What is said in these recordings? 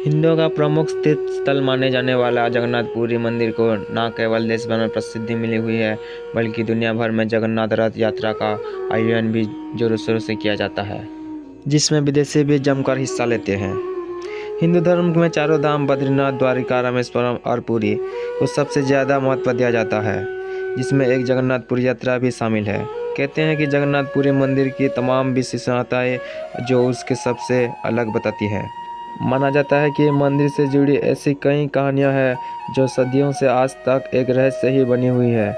हिंदुओं का प्रमुख तीर्थ स्थल माने जाने वाला जगन्नाथपुरी मंदिर को न केवल देश भर में प्रसिद्धि मिली हुई है, बल्कि दुनिया भर में जगन्नाथ रथ यात्रा का आयोजन भी जोरों शोरों से किया जाता है, जिसमें विदेशी भी जमकर हिस्सा लेते हैं। हिंदू धर्म में चारों धाम बद्रीनाथ, द्वारिका, रामेश्वरम और पुरी को सबसे ज़्यादा महत्व दिया जाता है, जिसमें एक जगन्नाथपुरी यात्रा भी शामिल है। कहते हैं कि जगन्नाथपुरी मंदिर की तमाम विशेषताएं जो उसके सबसे अलग बताती है। माना जाता है कि मंदिर से जुड़ी ऐसी कई कहानियां हैं जो सदियों से आज तक एक रहस्य ही बनी हुई है।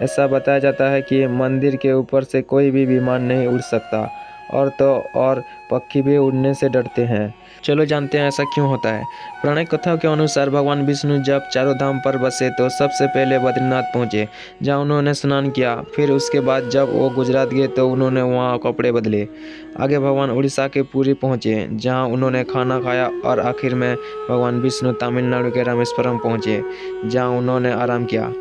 ऐसा बताया जाता है कि मंदिर के ऊपर से कोई भी विमान नहीं उड़ सकता, और पक्षी भी उड़ने से डरते हैं। चलो जानते हैं ऐसा क्यों होता है। पौराणिक कथाओं के अनुसार भगवान विष्णु जब चारों धाम पर बसे तो सबसे पहले बद्रीनाथ पहुंचे, जहां उन्होंने स्नान किया। फिर उसके बाद जब वो गुजरात गए तो उन्होंने वहां कपड़े बदले। आगे भगवान उड़ीसा के पुरी पहुंचे, जहां उन्होंने खाना खाया, और आखिर में भगवान विष्णु तमिलनाडु के रामेश्वरम पहुंचे, जहां उन्होंने आराम किया।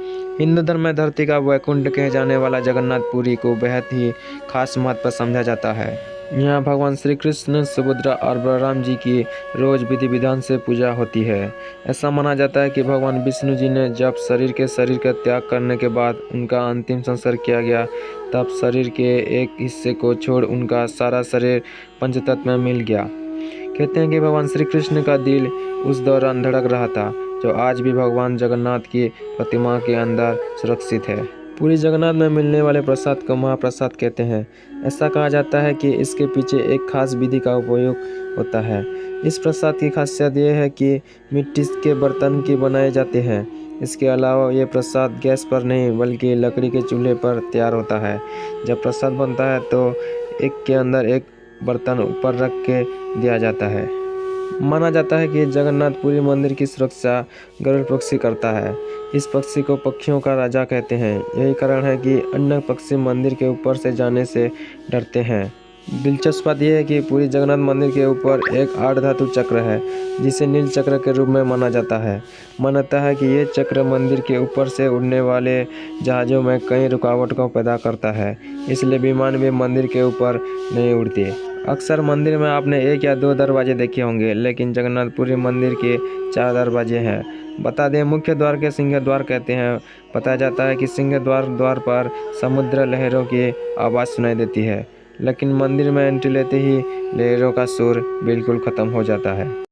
हिंदू धर्म में धरती का वैकुंठ कहे जाने वाला जगन्नाथपुरी को बेहद ही खास महत्व समझा जाता है। यहाँ भगवान श्री कृष्ण, सुभद्रा और बलराम जी की रोज विधि विधान से पूजा होती है। ऐसा माना जाता है कि भगवान विष्णु जी ने जब शरीर का त्याग करने के बाद उनका अंतिम संस्कार किया गया, तब शरीर के एक हिस्से को छोड़ उनका सारा शरीर पंचतत्व में मिल गया। कहते हैं कि भगवान श्री कृष्ण का दिल उस दौरान धड़क रहा था, जो आज भी भगवान जगन्नाथ की प्रतिमा के अंदर सुरक्षित है। पूरी जगन्नाथ में मिलने वाले प्रसाद को महाप्रसाद कहते हैं। ऐसा कहा जाता है कि इसके पीछे एक खास विधि का उपयोग होता है। इस प्रसाद की खासियत यह है कि मिट्टी के बर्तन के बनाए जाते हैं। इसके अलावा ये प्रसाद गैस पर नहीं बल्कि लकड़ी के चूल्हे पर तैयार होता है। जब प्रसाद बनता है तो एक के अंदर एक बर्तन ऊपर रख के दिया जाता है। माना जाता है कि जगन्नाथपुरी मंदिर की सुरक्षा गरुड़ पक्षी करता है। इस पक्षी को पक्षियों का राजा कहते हैं। यही कारण है कि अन्य पक्षी मंदिर के ऊपर से जाने से डरते हैं। दिलचस्प बात यह है कि पूरी जगन्नाथ मंदिर के ऊपर एक आठ-धातु चक्र है, जिसे नील चक्र के रूप में माना जाता है। मान्यता है कि ये चक्र मंदिर के ऊपर से उड़ने वाले जहाज़ों में कई रुकावट को पैदा करता है, इसलिए विमान भी मंदिर के ऊपर नहीं उड़ते। अक्सर मंदिर में आपने एक या दो दरवाजे देखे होंगे, लेकिन जगन्नाथपुरी मंदिर के 4 दरवाजे हैं। बता दें, मुख्य द्वार के सिंह द्वार कहते हैं। बताया जाता है कि सिंह द्वार पर समुद्र लहरों की आवाज़ सुनाई देती है, लेकिन मंदिर में एंट्री लेते ही लहरों का शोर बिल्कुल ख़त्म हो जाता है।